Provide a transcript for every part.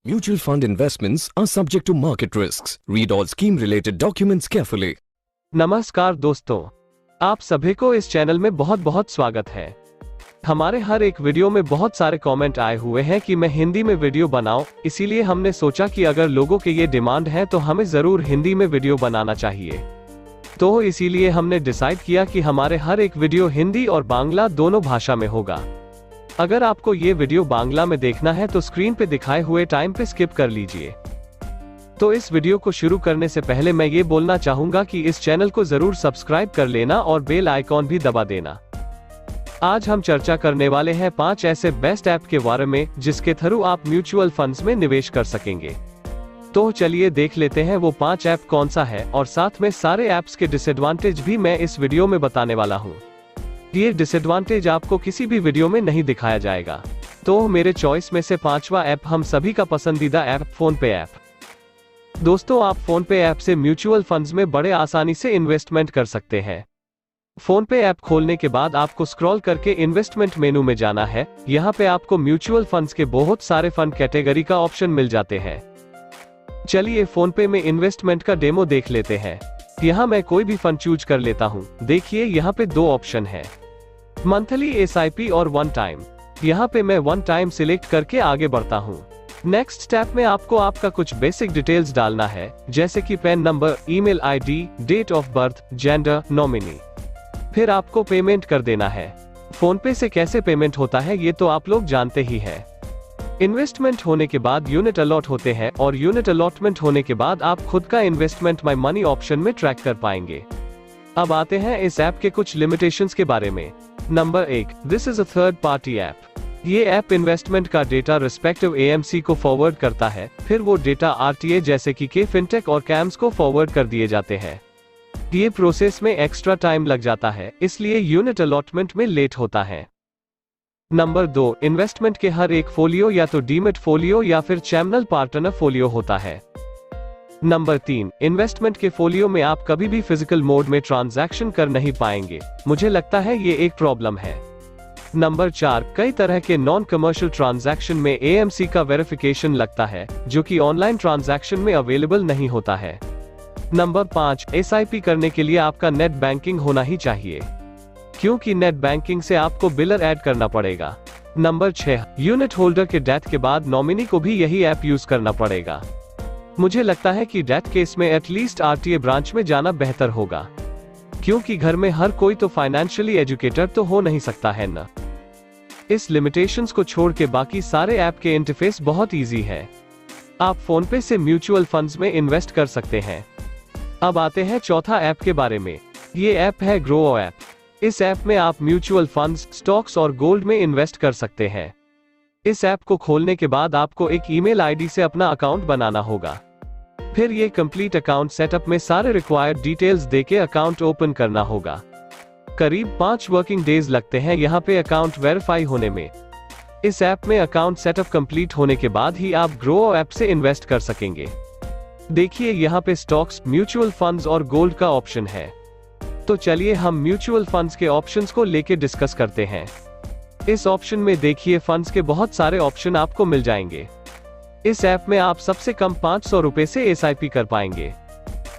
Mutual fund investments are subject to market risks. Read all scheme-related documents carefully. नमस्कार दोस्तों, आप सभी को इस चैनल में बहुत बहुत स्वागत है। हमारे हर एक वीडियो में बहुत सारे कमेंट आए हुए हैं कि मैं हिंदी में वीडियो बनाऊं, इसीलिए हमने सोचा कि अगर लोगों के ये डिमांड है तो हमें जरूर हिंदी में वीडियो बनाना चाहिए। तो इसीलिए हमने डिसाइड किया कि हमारे हर एक वीडियो हिंदी और बांग्ला दोनों भाषा में होगा। अगर आपको ये वीडियो बांग्ला में देखना है तो स्क्रीन पे दिखाए हुए टाइम पे स्किप कर लीजिए। तो इस वीडियो को शुरू करने से पहले मैं ये बोलना चाहूंगा कि इस चैनल को जरूर सब्सक्राइब कर लेना और बेल आइकॉन भी दबा देना। आज हम चर्चा करने वाले हैं 5 ऐसे बेस्ट ऐप के बारे में जिसके थ्रू आप म्यूचुअल फंड्स में निवेश कर सकेंगे। तो चलिए देख लेते हैं वो 5 ऐप कौन सा है, और साथ में सारे ऐप्स के डिसएडवांटेज भी मैं इस वीडियो में बताने वाला हूँ। ये डिसएडवांटेज आपको किसी भी वीडियो में नहीं दिखाया जाएगा। तो मेरे चॉइस में से 5वां ऐप हम सभी का पसंदीदा ऐप फोन पे ऐप। दोस्तों, आप फोन पे ऐप से म्यूचुअल फंड्स में बड़े आसानी से इन्वेस्टमेंट कर सकते हैं। फोन पे ऐप खोलने के बाद आपको स्क्रॉल करके इन्वेस्टमेंट मेनू में जाना है। यहाँ पे आपको म्यूचुअल फंड्स के बहुत सारे फंड कैटेगरी का ऑप्शन मिल जाते हैं। चलिए फोन पे में इन्वेस्टमेंट का डेमो देख लेते हैं। यहाँ मैं कोई भी फंड चूज कर लेता हूँ। देखिए यहाँ पे 2 ऑप्शन है, मंथली एसआईपी और वन टाइम। यहाँ पे मैं वन टाइम सिलेक्ट करके आगे बढ़ता हूँ। नेक्स्ट स्टेप में आपको आपका कुछ बेसिक डिटेल्स डालना है, जैसे कि PAN number, email ID, date of birth, gender, nominee. फिर आपको पेमेंट कर देना है। फोन पे से कैसे पेमेंट होता है ये तो आप लोग जानते ही हैं। इन्वेस्टमेंट होने के बाद यूनिट अलॉट होते हैं, और यूनिट अलॉटमेंट होने के बाद आप खुद का इन्वेस्टमेंट माई मनी ऑप्शन में ट्रैक कर पाएंगे। अब आते हैं इस ऐप के कुछ लिमिटेशंस के बारे में। Number 1, this is a third party app. ये ऐप इन्वेस्टमेंट का डेटा रिस्पेक्टिव एएमसी को फॉरवर्ड करता है, फिर वो डेटा आरटीए जैसे कि के फिनटेक और कैम्स को फॉरवर्ड कर दिए जाते हैं। ये प्रोसेस में एक्स्ट्रा टाइम लग जाता है, इसलिए यूनिट अलॉटमेंट में लेट होता है। नंबर 2, इन्वेस्टमेंट के हर एक फोलियो या तो डीमेट फोलियो या फिर चैनल पार्टनर फोलियो होता है। नंबर 3, इन्वेस्टमेंट के फोलियो में आप कभी भी फिजिकल मोड में ट्रांजैक्शन कर नहीं पाएंगे। मुझे लगता है ये एक प्रॉब्लम है। नंबर 4, कई तरह के नॉन कमर्शियल ट्रांजैक्शन में एएमसी का वेरिफिकेशन लगता है, जो कि ऑनलाइन ट्रांजैक्शन में अवेलेबल नहीं होता है। नंबर 5, एसआईपी करने के लिए आपका नेट बैंकिंग होना ही चाहिए, क्योंकि नेट बैंकिंग से आपको बिलर ऐड करना पड़ेगा। नंबर 6, यूनिट होल्डर के डेथ के बाद नॉमिनी को भी यही ऐप यूज करना पड़ेगा। मुझे लगता है कि डेथ केस में एटलीस्ट आरटीए ब्रांच में जाना बेहतर होगा, क्योंकि घर में हर कोई तो फाइनेंशियली एजुकेटेड तो हो नहीं सकता है ना। इस लिमिटेशंस को छोड़ के बाकी सारे ऐप के इंटरफेस बहुत इजी है। आप फोन पे से म्यूचुअल फंड्स में इन्वेस्ट कर सकते हैं। अब आते हैं चौथा ऐप के बारे में। ये ऐप है ग्रो ऐप। इस ऐप में आप म्यूचुअल फंड्स, स्टॉक्स और गोल्ड में इन्वेस्ट कर सकते हैं। इस ऐप को खोलने के बाद आपको एक ईमेल आईडी से अपना अकाउंट बनाना होगा। फिर ये कंप्लीट अकाउंट सेटअप में सारे रिक्वायर्ड डिटेल्स देके अकाउंट ओपन करना होगा। करीब 5 वर्किंग डेज लगते हैं यहाँ पे अकाउंट वेरीफाई होने में। इस ऐप में अकाउंट सेटअप कंप्लीट होने के बाद ही आप ग्रो ऐप से इन्वेस्ट कर सकेंगे। देखिए यहाँ पे स्टॉक्स, म्यूचुअल फंड्स और गोल्ड का ऑप्शन है। तो चलिए हम म्यूचुअल फंड्स के ऑप्शंस को लेके डिस्कस करते हैं। इस ऑप्शन में देखिए फंड्स के बहुत सारे ऑप्शन आपको मिल जाएंगे। इस ऐप में आप सबसे कम 500 रुपए से एसआईपी कर पाएंगे।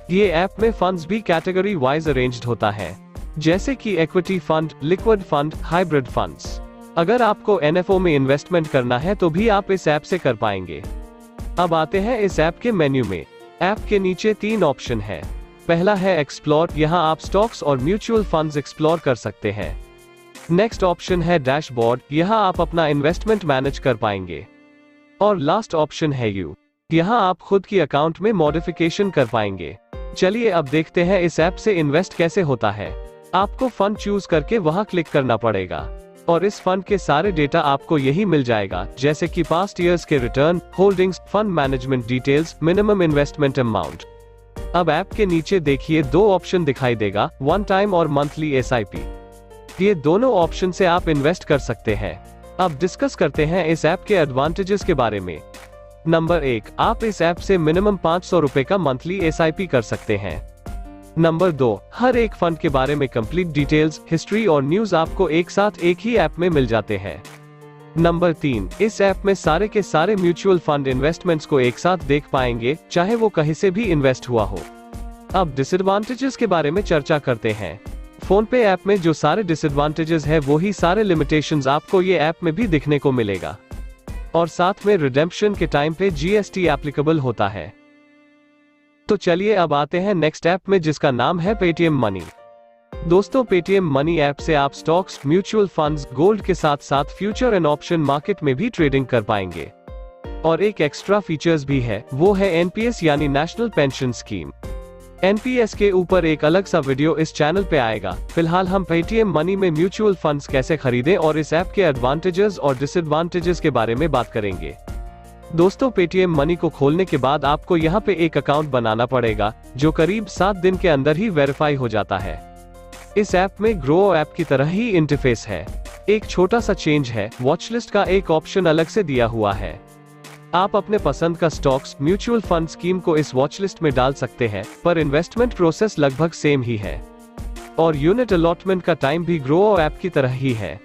ये ऐप में फंड्स भी कैटेगरी वाइज अरेंज्ड होता है, जैसे कि equity fund, liquid fund, hybrid funds. अगर आपको एनएफओ में इन्वेस्टमेंट करना है तो भी आप इस ऐप से कर पाएंगे। अब आते हैं इस ऐप के मेन्यू में। ऐप के नीचे 3 ऑप्शन है। पहला है एक्सप्लोर, यहाँ आप स्टॉक्स और म्यूचुअल फंड्स एक्सप्लोर कर सकते हैं। नेक्स्ट ऑप्शन है डैशबोर्ड, यहाँ आप अपना इन्वेस्टमेंट मैनेज कर पाएंगे। और लास्ट ऑप्शन है यू, यहाँ आप खुद की अकाउंट में मॉडिफिकेशन कर पाएंगे। चलिए अब देखते हैं इस ऐप से इन्वेस्ट कैसे होता है। आपको फंड चूज करके वहां क्लिक करना पड़ेगा, और इस फंड के सारे डेटा आपको यही मिल जाएगा, जैसे कि पास्ट ईयर्स के return, holdings, fund management details, minimum investment amount. अब ऐप के नीचे देखिए 2 ऑप्शन दिखाई देगा, वन टाइम और मंथली एसआईपी। ये दोनों ऑप्शन से आप इन्वेस्ट कर सकते हैं। अब डिस्कस करते हैं इस ऐप के एडवांटेजेस के बारे में। नंबर 1, आप इस ऐप से मिनिमम 500 रुपए का मंथली एसआईपी कर सकते हैं। नंबर 2, हर एक फंड के बारे में कंप्लीट डिटेल्स, हिस्ट्री और न्यूज आपको एक साथ एक ही ऐप में मिल जाते हैं। नंबर 3, इस ऐप में सारे के सारे म्यूचुअल फंड इन्वेस्टमेंट्स को एक साथ देख पाएंगे, चाहे वो कहीं से भी इन्वेस्ट हुआ हो। अब डिसएडवांटेजेस के बारे में चर्चा करते हैं। फोन पे ऐप में जो सारे डिसएडवांटेजेस है वही सारे लिमिटेशंस आपको ये ऐप में भी दिखने को मिलेगा, और साथ में रिडेम्पशन के टाइम पे GST एप्लीकेबल होता है। तो चलिए अब आते हैं नेक्स्ट ऐप में, जिसका नाम है पेटीएम मनी। दोस्तों, पेटीएम मनी ऐप से आप स्टॉक्स, म्यूचुअल फंड्स, गोल्ड के साथ साथ फ्यूचर एंड ऑप्शन मार्केट में भी ट्रेडिंग कर पाएंगे। और एक एक्स्ट्रा फीचर्स भी है, वो है NPS यानी नेशनल पेंशन स्कीम। NPS के ऊपर एक अलग सा वीडियो इस चैनल पे आएगा। फिलहाल हम पेटीएम मनी में म्यूचुअल फंड्स कैसे खरीदें और इस ऐप के एडवांटेजेस और डिसएडवांटेजेस के बारे में बात करेंगे। दोस्तों, पेटीएम मनी को खोलने के बाद आपको यहाँ पे एक अकाउंट बनाना पड़ेगा, जो करीब 7 दिन के अंदर ही वेरीफाई हो जाता है। इस ऐप में ग्रो ऐप की तरह ही इंटरफेस है। एक छोटा सा चेंज है, वॉचलिस्ट का एक ऑप्शन अलग से दिया हुआ है। आप अपने पसंद का स्टॉक्स, म्यूचुअल फंड स्कीम को इस वॉचलिस्ट में डाल सकते हैं, पर इन्वेस्टमेंट प्रोसेस लगभग सेम ही है। और यूनिट अलॉटमेंट का टाइम भी ग्रो ऐप की तरह ही है।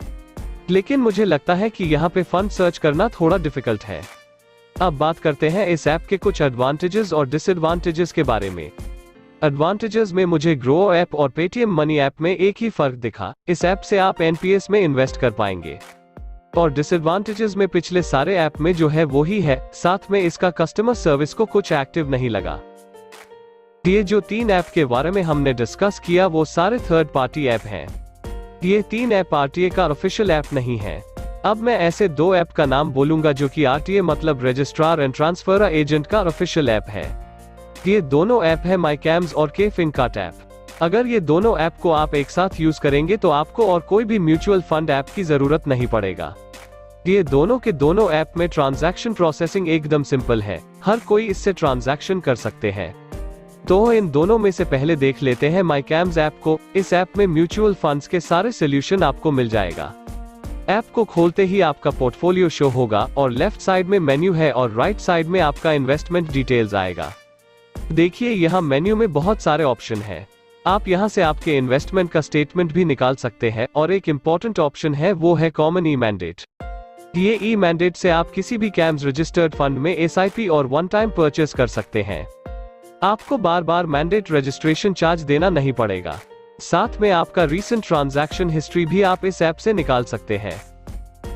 लेकिन मुझे लगता है कि यहाँ पे फंड सर्च करना थोड़ा डिफिकल्ट है। अब बात करते हैं इस ऐप के कुछ एडवांटेजेस और डिसएडवांटेजेस के बारे में। एडवांटेजेस में मुझे ग्रो ऐप और पेटीएम मनी ऐप में एक ही फर्क दिखा, इस ऐप से आप NPS में इन्वेस्ट कर पाएंगे। और डिसएडवांटेजेस में पिछले सारे ऐप में जो है वो ही है, साथ में इसका कस्टमर सर्विस को कुछ एक्टिव नहीं लगा। ये जो 3 ऐप के बारे में हमने डिस्कस किया वो सारे थर्ड पार्टी ऐप हैं। ये 3 ऐप RTA का ऑफिशियल ऐप नहीं है। अब मैं ऐसे 2 ऐप का नाम बोलूंगा जो कि RTA मतलब रजिस्ट्रार एंड ट्रांसफर एजेंट का ऑफिशियल ऐप है। ये दोनों ऐप है माईकैम्स और KFinCart ऐप। अगर ये दोनों ऐप को आप एक साथ यूज करेंगे तो आपको और कोई भी म्यूचुअल फंड ऐप की जरूरत नहीं पड़ेगा। ये दोनों के दोनों ऐप में ट्रांजैक्शन प्रोसेसिंग एकदम सिंपल है, हर कोई इससे ट्रांजैक्शन कर सकते हैं। तो इन दोनों में से पहले देख लेते हैं माईकैम्स ऐप को। इस ऐप में म्यूचुअल फंड्स के सारे सोल्यूशन आपको मिल जाएगा। ऐप को खोलते ही आपका पोर्टफोलियो शो होगा और लेफ्ट साइड में मेन्यू है और राइट साइड में आपका इन्वेस्टमेंट डिटेल्स आएगा। देखिए, यहाँ मेन्यू में बहुत सारे ऑप्शन है। आप यहाँ से आपके इन्वेस्टमेंट का स्टेटमेंट भी निकाल सकते हैं, और एक इम्पोर्टेंट ऑप्शन है वो है कॉमन ई मैंडेट। ये ई मैंडेट से आप किसी भी कैम्स रजिस्टर्ड फंड में SIP और वन टाइम परचेस कर सकते हैं। आपको बार बार मैंडेट रजिस्ट्रेशन चार्ज देना नहीं पड़ेगा। साथ में आपका रीसेंट ट्रांजैक्शन हिस्ट्री भी आप इस ऐप से निकाल सकते हैं।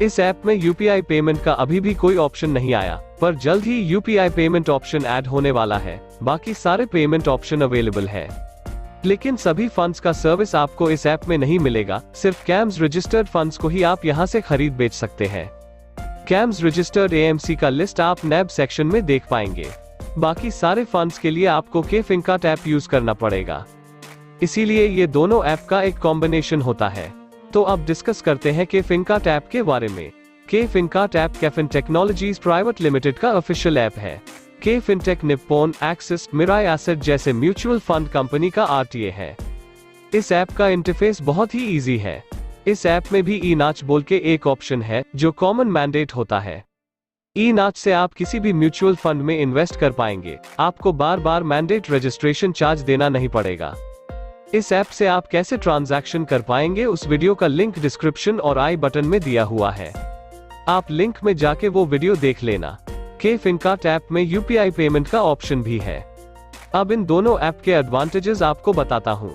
इस ऐप में UPI पेमेंट का अभी भी कोई ऑप्शन नहीं आया, पर जल्द ही UPI पेमेंट ऑप्शन ऐड होने वाला है। बाकी सारे पेमेंट ऑप्शन अवेलेबल है, लेकिन सभी फंड्स का सर्विस आपको इस ऐप में नहीं मिलेगा। सिर्फ कैम्स रजिस्टर्ड फंड्स को ही आप यहाँ से खरीद बेच सकते हैं। कैम्स रजिस्टर्ड AMC का लिस्ट आप NAB सेक्शन में देख पाएंगे। बाकी सारे फंड्स के लिए आपको KFinCart ऐप यूज करना पड़ेगा, इसीलिए ये दोनों ऐप का एक कॉम्बिनेशन होता है। तो अब डिस्कस करते हैं KFinCart ऐप के बारे में। KFinCart app KFin technologies private limited का ऑफिशियल ऐप है। KFinTech Nippon, Axis, Mirae asset जैसे म्यूचुअल फंड कंपनी का RTA है। इस ऐप का इंटरफेस बहुत ही इजी है। इस ऐप में भी ई-नाच बोल के एक ऑप्शन है जो कॉमन मैंडेट होता है। ई-नाच से आप किसी भी म्यूचुअल फंड में इन्वेस्ट कर पाएंगे। आपको बार बार मैंडेट रजिस्ट्रेशन चार्ज देना नहीं पड़ेगा। इस ऐप से आप कैसे ट्रांजैक्शन कर पाएंगे, उस वीडियो का लिंक डिस्क्रिप्शन और आई बटन में दिया हुआ है। आप लिंक में जाके वो वीडियो देख लेना। KFinCart ऐप में UPI पेमेंट का ऑप्शन भी है। अब इन दोनों ऐप के एडवांटेजेस आपको बताता हूँ।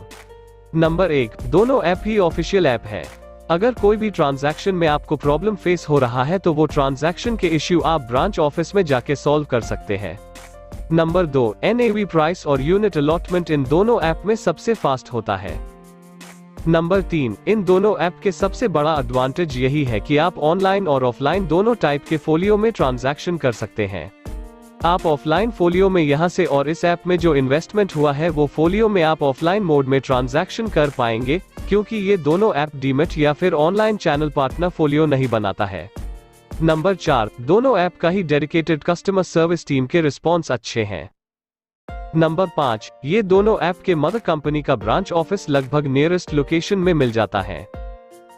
नंबर 1, दोनों ऐप ही ऑफिशियल ऐप है। अगर कोई भी ट्रांजैक्शन में आपको प्रॉब्लम फेस हो रहा है तो वो ट्रांजैक्शन के इश्यू आप ब्रांच ऑफिस में जाके सॉल्व कर सकते हैं। नंबर 2, NAV प्राइस और यूनिट अलॉटमेंट इन दोनों ऐप में सबसे फास्ट होता है। नंबर 3, इन दोनों ऐप के सबसे बड़ा एडवांटेज यही है कि आप ऑनलाइन और ऑफलाइन दोनों टाइप के फोलियो में ट्रांजैक्शन कर सकते हैं। आप ऑफलाइन फोलियो में यहाँ से और इस ऐप में जो इन्वेस्टमेंट हुआ है वो फोलियो में आप ऑफलाइन मोड में ट्रांजैक्शन कर पाएंगे, क्योंकि ये दोनों ऐप डीमेट या फिर ऑनलाइन चैनल पार्टनर फोलियो नहीं बनाता है। नंबर 4, दोनों ऐप का ही डेडिकेटेड कस्टमर सर्विस टीम के रिस्पॉन्स अच्छे हैं। नंबर 5, ये दोनों ऐप के मदर कंपनी का ब्रांच ऑफिस लगभग नियरेस्ट लोकेशन में मिल जाता है।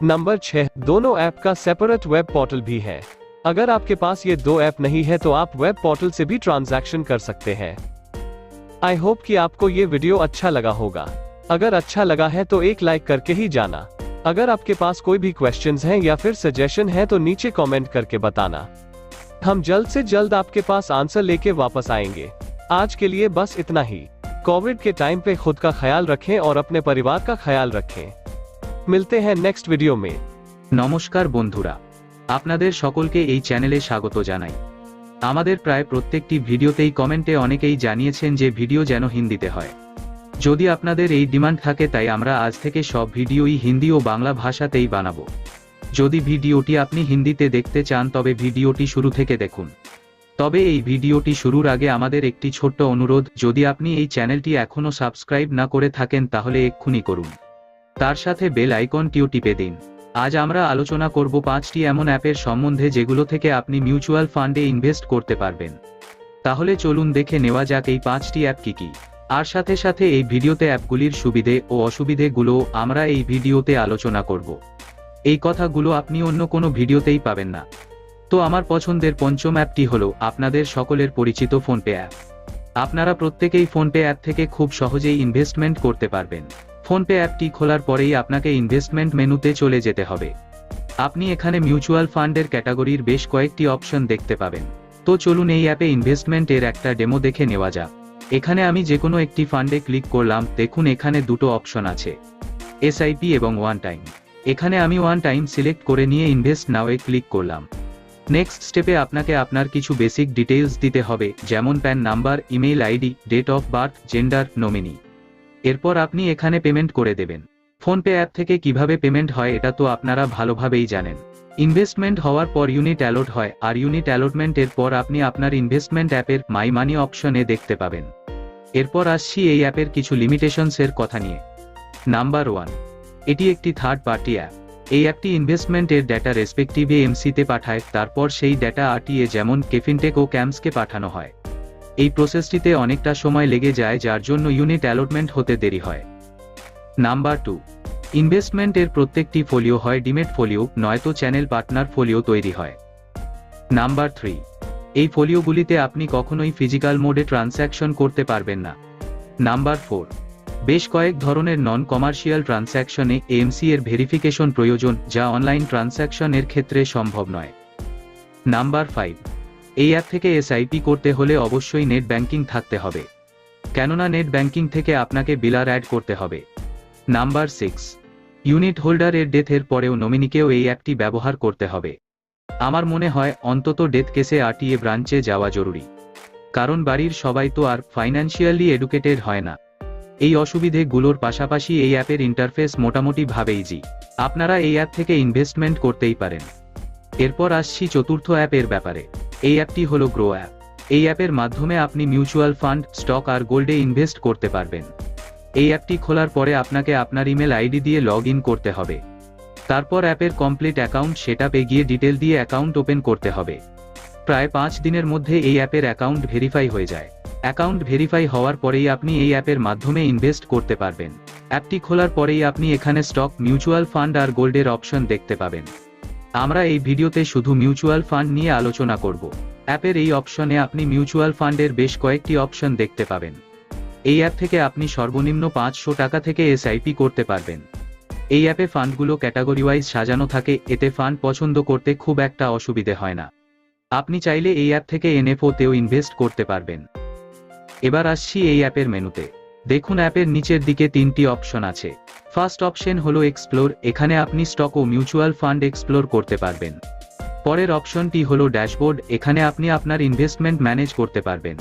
नंबर 6, दोनों ऐप का सेपरेट वेब पोर्टल भी है। अगर आपके पास ये 2 ऐप नहीं है तो आप वेब पोर्टल से भी ट्रांजैक्शन कर सकते हैं। आई होप कि आपको ये वीडियो अच्छा लगा होगा। अगर अच्छा लगा है तो एक लाइक करके ही जाना। अगर आपके पास कोई भी क्वेश्चंस हैं या फिर सजेशन है तो नीचे कमेंट करके बताना। हम जल्द से जल्द आपके पास आंसर लेके वापस आएंगे। आज के लिए बस इतना ही। कोविड के टाइम पे खुद का ख्याल रखें और अपने परिवार का ख्याल रखें। मिलते हैं नेक्स्ट वीडियो में। নমস্কার বন্ধুরা, আপনাদের সকলকে এই চ্যানেলে স্বাগত জানাই। আমাদের প্রায় প্রত্যেকটি ভিডিওতেই কমেন্টে অনেকেই জানিয়েছেন যে ভিডিও যেন হিন্দিতে হয়। যদি আপনাদের এই ডিমান্ড থাকে তাই আমরা আজ থেকে সব ভিডিওই হিন্দি ও বাংলা ভাষাতেই বানাবো। যদি ভিডিওটি আপনি হিন্দিতে দেখতে চান তবে ভিডিওটি শুরু থেকে দেখুন। তবে এই ভিডিওটি শুরুর আগে আমাদের একটি ছোট্ট অনুরোধ, যদি আপনি এই চ্যানেলটি এখনও সাবস্ক্রাইব না করে থাকেন তাহলে এক্ষুনি করুন। তার সাথে বেল আইকনটিও টিপে দিন। আজ আমরা আলোচনা করব 5টি এমন অ্যাপের সম্বন্ধে যেগুলো থেকে আপনি মিউচুয়াল ফান্ডে ইনভেস্ট করতে পারবেন। তাহলে চলুন দেখে নেওয়া যাক এই 5টি অ্যাপ কি কি। আর সাথে সাথে এই ভিডিওতে অ্যাপগুলির সুবিধে ও অসুবিধেগুলো আমরা এই ভিডিওতে আলোচনা করব। এই কথাগুলো আপনি অন্য কোনো ভিডিওতেই পাবেন না। তো আমার পছন্দের পঞ্চম অ্যাপটি হলো আপনাদের সকলের পরিচিত ফোনপে অ্যাপ। আপনারা প্রত্যেকেই ফোনপে অ্যাপ থেকে খুব সহজেই ইনভেস্টমেন্ট করতে পারবেন। ফোনপে অ্যাপটি খোলার পরেই আপনাকে ইনভেস্টমেন্ট মেনুতে চলে যেতে হবে। আপনি এখানে মিউচুয়াল ফান্ডের ক্যাটাগরির বেশ কয়েকটি অপশন দেখতে পাবেন। তো চলুন এই অ্যাপে ইনভেস্টমেন্টের একটা ডেমো দেখে নেওয়া যাক। এখানে আমি যে কোনো একটি ফান্ডে ক্লিক করলাম। দেখুন এখানে দুটো অপশন আছে, এসআইপি এবং ওয়ান টাইম। এখানে আমি ওয়ান টাইম সিলেক্ট করে নিয়ে ইনভেস্ট নাও-এ ক্লিক করলাম। নেক্সট স্টেপে আপনাকে আপনার কিছু বেসিক ডিটেইলস দিতে হবে, যেমন PAN number, email ID, date of birth, gender, nominee. এরপর আপনি এখানে পেমেন্ট করে দেবেন। ফোনপে অ্যাপ থেকে কিভাবে পেমেন্ট হয় এটা তো আপনারা ভালোভাবেই জানেন। ইনভেস্টমেন্ট হওয়ার পর ইউনিট অ্যালট হয়, আর ইউনিট অ্যালটমেন্টের পর আপনি আপনার ইনভেস্টমেন্ট অ্যাপের মাই মানি অপশনে দেখতে পাবেন। এরপর আসছি এই অ্যাপের কিছু লিমিটেশনসের কথা নিয়ে। নাম্বার 1, এটি একটি থার্ড পার্টি অ্যাপ। এই অ্যাপটি ইনভেস্টমেন্টের ডেটা রেসপেক্টিভে এমসিতে পাঠায়, তারপর সেই ডেটা আরটিএ যেমন কেফিনটেক ও ক্যাম্পসকে পাঠানো হয়। এই প্রসেসটিতে অনেকটা সময় লেগে যায়, যার জন্য ইউনিট অ্যালটমেন্ট হতে দেরি হয়। নাম্বার 2, ইনভেস্টমেন্টের প্রত্যেকটি ফোলিও হয় ডিমেট ফোলিও, নয়তো চ্যানেল পার্টনার ফোলিও তৈরি হয়। নাম্বার 3, এই ফোলিওগুলিতে আপনি কখনোই ফিজিক্যাল মোডে ট্রানস্যাকশন করতে পারবেন না। নাম্বার 4, বেশ কয়েক ধরনের নন কমার্শিয়াল ট্রানস্যাকশনে এএমসি এর ভেরিফিকেশন প্রয়োজন, যা অনলাইন ট্রানস্যাকশনের ক্ষেত্রে সম্ভব নয়। নাম্বার 5, এই অ্যাপ থেকে এসআইপি করতে হলে অবশ্যই নেট ব্যাংকিং থাকতে হবে, কেননা নেট ব্যাংকিং থেকে আপনাকে বিলার অ্যাড করতে হবে। নাম্বার 6, ইউনিট হোল্ডারের ডেথের পরেও নমিনিকেও এই অ্যাপটি ব্যবহার করতে হবে। আমার মনে হয় অন্তত ডেথ কেসে আরটিএ ব্রাঞ্চে যাওয়া জরুরি, কারণ বাড়ির সবাই তো আর ফাইন্যান্সিয়ালি এডুকেটেড হয় না। এই অসুবিধেগুলোর পাশাপাশি এই অ্যাপের ইন্টারফেস মোটামুটি ভাবে ইজি। আপনারা এই অ্যাপ থেকে ইনভেস্টমেন্ট করতেই পারেন। এরপর আসছি চতুর্থ অ্যাপের ব্যাপারে। এই অ্যাপটি হলো গ্রো অ্যাপ। এই অ্যাপের মাধ্যমে আপনি মিউচুয়াল ফান্ড, স্টক আর গোল্ডে ইনভেস্ট করতে পারবেন। এই অ্যাপটি খোলার পরে আপনাকে আপনার ইমেল আইডি দিয়ে লগ ইন করতে হবে। তারপর অ্যাপের কমপ্লিট অ্যাকাউন্ট সেটআপে গিয়ে ডিটেল দিয়ে অ্যাকাউন্ট ওপেন করতে হবে। প্রায় 5 দিনের মধ্যে এই অ্যাপের অ্যাকাউন্ট ভেরিফাই হয়ে যায়। অ্যাকাউন্ট ভেরিফাই হওয়ার পরেই আপনি এই অ্যাপের মাধ্যমে ইনভেস্ট করতে পারবেন। অ্যাপটি খোলার পরেই আপনি এখানে স্টক, মিউচুয়াল ফান্ড আর গোল্ডের অপশন দেখতে পাবেন। আমরা এই ভিডিওতে শুধু মিউচুয়াল ফান্ড নিয়ে আলোচনা করব। অ্যাপের এই অপশনে আপনি মিউচুয়াল ফান্ডের বেশ কয়েকটি অপশন দেখতে পাবেন। এই অ্যাপ থেকে আপনি সর্বনিম্ন 500 টাকা থেকে এসআইপি করতে পারবেন। এই অ্যাপে ফান্ডগুলো ক্যাটাগরি ওয়াইজ সাজানো থাকে, এতে ফান্ড পছন্দ করতে খুব একটা অসুবিধে হয় না। আপনি চাইলে এই অ্যাপ থেকে এনএফও-তেও ইনভেস্ট করতে পারবেন। এবার আসছি এই অ্যাপের মেনুতে। দেখুন অ্যাপের নিচের দিকে 3টি অপশন আছে। ফার্স্ট অপশন হলো এক্সপ্লোর। এখানে আপনি স্টক ও মিউচুয়াল ফান্ড এক্সপ্লোর করতে পারবেন। পরের অপশনটি হলো ড্যাশবোর্ড। এখানে আপনি আপনার ইনভেস্টমেন্ট ম্যানেজ করতে পারবেন।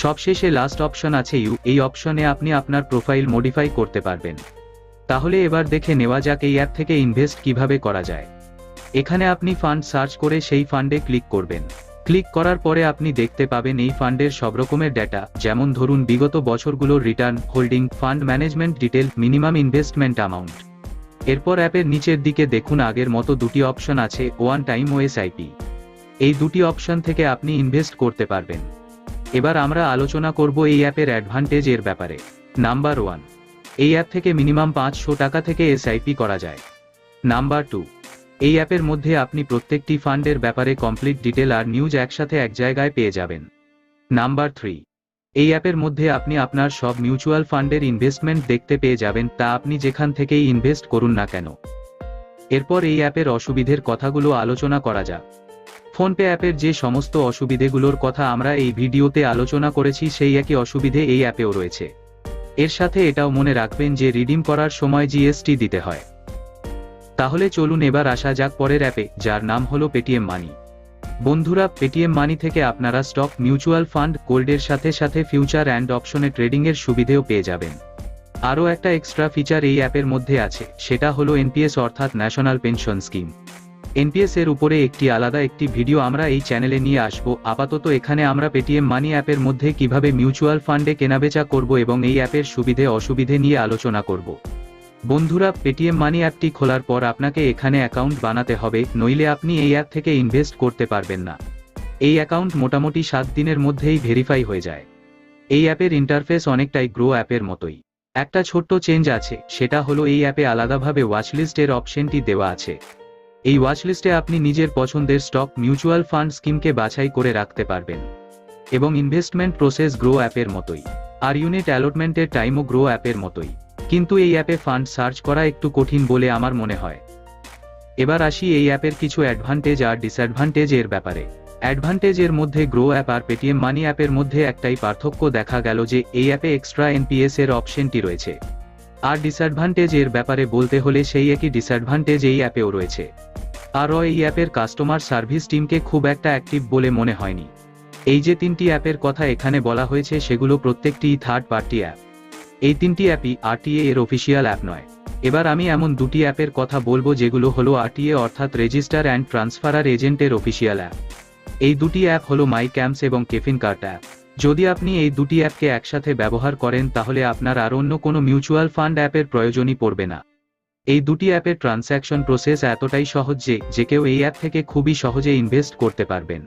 সবশেষে লাস্ট অপশন আছে ইউ। এই অপশনে আপনি আপনার প্রোফাইল মডিফাই করতে পারবেন। তাহলে এবার দেখে নেওয়া যাক এই অ্যাপ থেকে ইনভেস্ট কিভাবে করা যায়। এখানে আপনি ফান্ড সার্চ করে সেই ফান্ডে ক্লিক করবেন। ক্লিক করার পরে আপনি দেখতে পাবেন এই ফান্ডের সব রকমের ডেটা, যেমন ধরুন বিগত বছরগুলোর return, holding, fund management detail, minimum investment amount. এরপর অ্যাপের নিচের দিকে দেখুন আগের মতো দুটি অপশন আছে, ওয়ান টাইম ও এসআইপি। এই দুটি অপশন থেকে আপনি ইনভেস্ট করতে পারবেন। এবার আমরা আলোচনা করব এই অ্যাপের অ্যাডভান্টেজ এর ব্যাপারে। নাম্বার 1, এই অ্যাপ থেকে মিনিমাম 500 টাকা থেকে এসআইপি করা যায়। নাম্বার 2, এই অ্যাপের মধ্যে আপনি প্রত্যেকটি ফান্ডের ব্যাপারে কমপ্লিট ডিটেল আর নিউজ একসাথে এক জায়গায় পেয়ে যাবেন। নাম্বার 3, এই অ্যাপের মধ্যে আপনি আপনার সব মিউচুয়াল ফান্ডের ইনভেস্টমেন্ট দেখতে পেয়ে যাবেন, তা আপনি যেখান থেকেই ইনভেস্ট করুন না কেন। এরপর এই অ্যাপের অসুবিধের কথাগুলো আলোচনা করা যাক। ফোনপে অ্যাপের যে সমস্ত অসুবিধেগুলোর কথা আমরা এই ভিডিওতে আলোচনা করেছি সেই একই অসুবিধে এই অ্যাপেও রয়েছে। এর সাথে এটাও মনে রাখবেন যে রিডিম করার সময় জিএসটি দিতে হয়। তাহলে চলুন এবার আসা যাক পরের অ্যাপে, যার নাম হলো পেটিএম মানি। বন্ধুরা, পেটিএম মানি থেকে আপনারা স্টক, মিউচুয়াল ফান্ড, গোল্ডের সাথে সাথে ফিউচার অ্যান্ড অপশনে ট্রেডিংয়ের সুবিধেও পেয়ে যাবেন। আরও একটা এক্সট্রা ফিচার এই অ্যাপের মধ্যে আছে, সেটা হলো এনপিএস অর্থাৎ ন্যাশনাল পেনশন স্কিম। এনপিএস এর উপরে একটি আলাদা একটি ভিডিও আমরা এই চ্যানেলে নিয়ে আসব। আপাতত এখানে আমরা পেটিএম মানি অ্যাপের মধ্যে কিভাবে মিউচুয়াল ফান্ডে কেনাবেচা করব এবং এই অ্যাপের সুবিধে অসুবিধে নিয়ে আলোচনা করব। বন্ধুরা, পেটিএম মানি অ্যাপটি খোলার পর আপনাকে এখানে অ্যাকাউন্ট বানাতে হবে, নইলে আপনি এই অ্যাপ থেকে ইনভেস্ট করতে পারবেন না। এই অ্যাকাউন্ট মোটামুটি 7 দিনের মধ্যেই ভেরিফাই হয়ে যায়। এই অ্যাপের ইন্টারফেস অনেকটাই গ্রো অ্যাপের মতোই। একটা ছোট্ট চেঞ্জ আছে, সেটা হলো এই অ্যাপে আলাদাভাবে ওয়াচলিস্টের অপশনটি দেওয়া আছে। এই ওয়াচলিস্টে আপনি নিজের পছন্দের স্টক, মিউচুয়াল ফান্ড স্কিমকে বাছাই করে রাখতে পারবেন এবং ইনভেস্টমেন্ট প্রসেস গ্রো অ্যাপের মতোই। আর ইউনিট অ্যালটমেন্টের টাইমও গ্রো অ্যাপের মতোই, কিন্তু এই অ্যাপে ফান্ড সার্চ করা একটু কঠিন বলে আমার মনে হয়। এবার আসি এই অ্যাপের কিছু অ্যাডভান্টেজ আর ডিসঅ্যাডভান্টেজ এর ব্যাপারে। অ্যাডভান্টেজ এর মধ্যে গ্রো অ্যাপ আর পেটিএম মানি অ্যাপের মধ্যে একটাই পার্থক্য দেখা গেল যে এই অ্যাপে এক্সট্রা এনপিএস এর অপশনটি রয়েছে। আর ডিসঅ্যাডভান্টেজ এর ব্যাপারে বলতে হলে সেই একই ডিসঅ্যাডভান্টেজ এই অ্যাপেও রয়েছে। আরও এই অ্যাপের কাস্টমার সার্ভিস টিমকে খুব একটা অ্যাক্টিভ বলে মনে হয়নি। এই যে 3টি অ্যাপের কথা এখানে বলা হয়েছে সেগুলো প্রত্যেকটিই থার্ড পার্টি অ্যাপ। এই 3টি অ্যাপই আরটিএ এর অফিসিয়াল অ্যাপ নয়। এবার আমি এমন 2টি অ্যাপের কথা বলবো যেগুলো হলো আরটিএ অর্থাৎ রেজিস্টার অ্যান্ড ট্রান্সফারার এজেন্টের অফিসিয়াল অ্যাপ। এই 2টি অ্যাপ হলো মাই ক্যাম্পস এবং কেফিন কার্ট অ্যাপ। যদি আপনি এই 2টি অ্যাপকে একসাথে ব্যবহার করেন তাহলে আপনার আর অন্য কোনো মিউচুয়াল ফান্ড অ্যাপের প্রয়োজনই পড়বে না। এই 2টি অ্যাপের ট্রানজ্যাকশন প্রসেস এতটাই সহজ যে কেউ এই অ্যাপ থেকে খুবই সহজে ইনভেস্ট করতে পারবেন।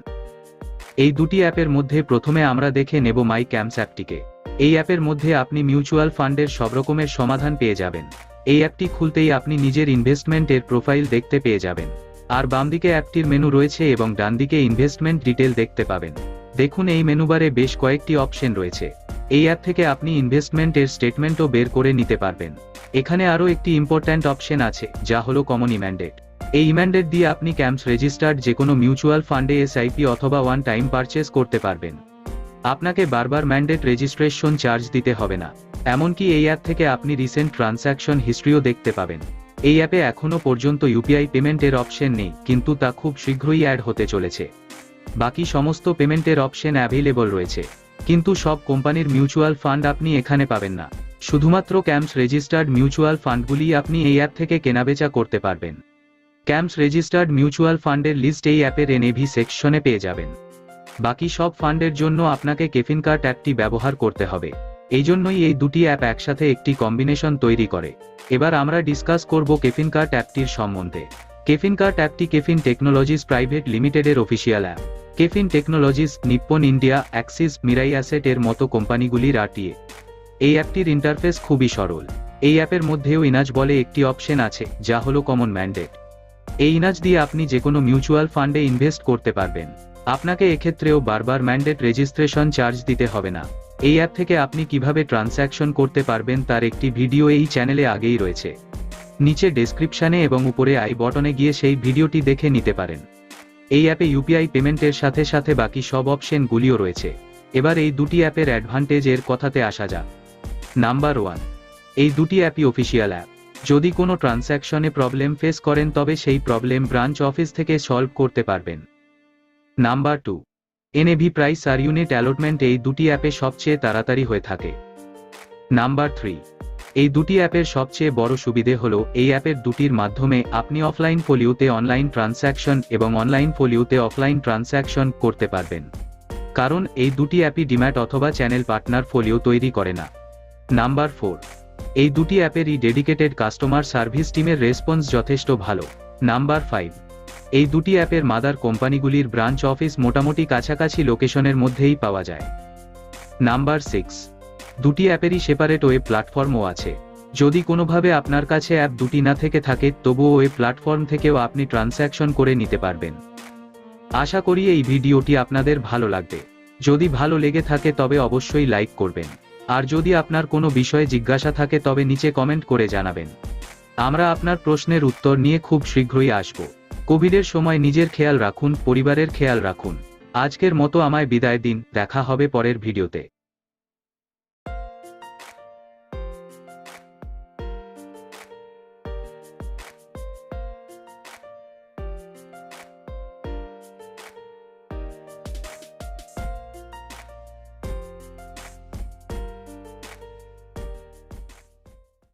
এই 2টি অ্যাপের মধ্যে প্রথমে আমরা দেখে নেব মাই ক্যাম্পস অ্যাপটিকে। এই অ্যাপের মধ্যে আপনি মিউচুয়াল ফান্ডের সব রকমের সমাধান পেয়ে যাবেন। এই অ্যাপটি খুলতেই আপনি নিজের ইনভেস্টমেন্টের প্রোফাইল দেখতে পেয়ে যাবেন। আর বামদিকে অ্যাপটির মেনু রয়েছে এবং ডানদিকে ইনভেস্টমেন্ট ডিটেল দেখতে পাবেন। দেখুন, এই মেনুবারে বেশ কয়েকটি অপশন রয়েছে। এই অ্যাপ থেকে আপনি ইনভেস্টমেন্টের স্টেটমেন্টও বের করে নিতে পারবেন। এখানে আরও একটি ইম্পর্ট্যান্ট অপশন আছে, যা হলো কমন ইম্যান্ডেট। এই ইম্যান্ডেট দিয়ে আপনি ক্যাম্পস রেজিস্টার্ড যে কোনো মিউচুয়াল ফান্ডে এসআইপি অথবা ওয়ান টাইম পারচেস করতে পারবেন। আপনাকে বারবার ম্যান্ডেট রেজিস্ট্রেশন চার্জ দিতে হবে না। এমনকি এই অ্যাপ থেকে আপনি রিসেন্ট ট্রানজ্যাকশন হিস্ট্রিও দেখতে পাবেন। এই অ্যাপে এখনও পর্যন্ত ইউপিআই পেমেন্টের অপশন নেই, কিন্তু তা খুব শীঘ্রই অ্যাড হতে চলেছে। বাকি সমস্ত পেমেন্টের অপশন অ্যাভেলেবল রয়েছে, কিন্তু সব কোম্পানির মিউচুয়াল ফান্ড আপনি এখানে পাবেন না। শুধুমাত্র ক্যাম্পস রেজিস্টার্ড মিউচুয়াল ফান্ডগুলি আপনি এই অ্যাপ থেকে কেনাবেচা করতে পারবেন। ক্যাম্পস রেজিস্টার্ড মিউচুয়াল ফান্ডের লিস্ট এই অ্যাপের এনএভি সেকশনে পেয়ে যাবেন। বাকি সব ফান্ডের জন্য আপনাকে কেফিন কার্ট অ্যাপটি ব্যবহার করতে হবে। এই জন্যই এই 2টি অ্যাপ একসাথে একটি কম্বিনেশন তৈরি করে। এবার আমরা ডিসকাস করব কেফিন কার্ট অ্যাপটির সম্বন্ধে। কেফিন কার্ট অ্যাপটি কেফিন টেকনোলজিস প্রাইভেট লিমিটেডের official app. Caffeine technologies, Nippon India, Axis, Mirae asset এর মতো কোম্পানিগুলির আরটিএ। এই অ্যাপটির ইন্টারফেস খুবই সরল। এই অ্যাপের মধ্যেও ইনাজ বলে একটি অপশন আছে, যা হলো কমন ম্যান্ডেট। এই ইনাজ দিয়ে আপনি যে কোনো মিউচুয়াল ফান্ডে ইনভেস্ট করতে পারবেন। আপনাকে এক্ষেত্রেও বারবার ম্যান্ডেট রেজিস্ট্রেশন চার্জ দিতে হবে না। এই অ্যাপ থেকে আপনি কিভাবে ট্রানজ্যাকশন করতে পারবেন তার একটি ভিডিও এই চ্যানেলে আগেই রয়েছে। নিচে ডেসক্রিপশনে এবং উপরে আই বটনে গিয়ে সেই ভিডিওটি দেখে নিতে পারেন। এই অ্যাপে ইউপিআই পেমেন্টের সাথে সাথে বাকি সব অপশনগুলিও রয়েছে। এবার এই 2টি অ্যাপের অ্যাডভান্টেজ এর কথাতে আসা যাক। নাম্বার 1, এই 2টি অ্যাপই অফিসিয়াল অ্যাপ। যদি কোনো ট্রানজ্যাকশনে প্রবলেম ফেস করেন তবে সেই প্রবলেম ব্রাঞ্চ অফিস থেকে সলভ করতে পারবেন। নাম্বার 2, এনএভি প্রাইস আর ইউনিট অ্যালটমেন্ট এই 2টি অ্যাপে সবচেয়ে তাড়াতাড়ি হয়ে থাকে। নাম্বার 3, এই 2টি অ্যাপের সবচেয়ে বড় সুবিধে হলো এই অ্যাপের 2টির মাধ্যমে আপনি অফলাইন ফোলিওতে অনলাইন ট্রানজ্যাকশন এবং অনলাইন ফোলিওতে অফলাইন ট্রানজ্যাকশন করতে পারবেন। কারণ এই 2টি অ্যাপই ডিম্যাট অথবা চ্যানেল পার্টনার ফোলিও তৈরি করে না। নাম্বার 4, এই 2টি অ্যাপেরই ডেডিকেটেড কাস্টমার সার্ভিস টিমের রেসপন্স যথেষ্ট ভালো। নাম্বার 5, এই 2টি অ্যাপের মাদার কোম্পানিগুলির ব্রাঞ্চ অফিস মোটামুটি কাছাকাছি লোকেশনের মধ্যেই পাওয়া যায়। নাম্বার 6, 2টি অ্যাপেরই সেপারেট ওয়েব প্ল্যাটফর্মও আছে। যদি কোনোভাবে আপনার কাছে অ্যাপ 2টি না থেকে থাকে তবুও ওয়েব প্ল্যাটফর্ম থেকেও আপনি ট্রানজ্যাকশন করে নিতে পারবেন। আশা করি এই ভিডিওটি আপনাদের ভালো লাগবে। যদি ভালো লেগে থাকে তবে অবশ্যই লাইক করবেন। আর যদি আপনার কোনো বিষয়ে জিজ্ঞাসা থাকে তবে নিচে কমেন্ট করে জানাবেন। আমরা আপনার প্রশ্নের উত্তর নিয়ে খুব শীঘ্রই আসব। কোভিডের সময় নিজের খেয়াল রাখুন, পরিবারের খেয়াল রাখুন। আজকের মতো আমায় বিদায় দিন, দেখা হবে পরের ভিডিওতে।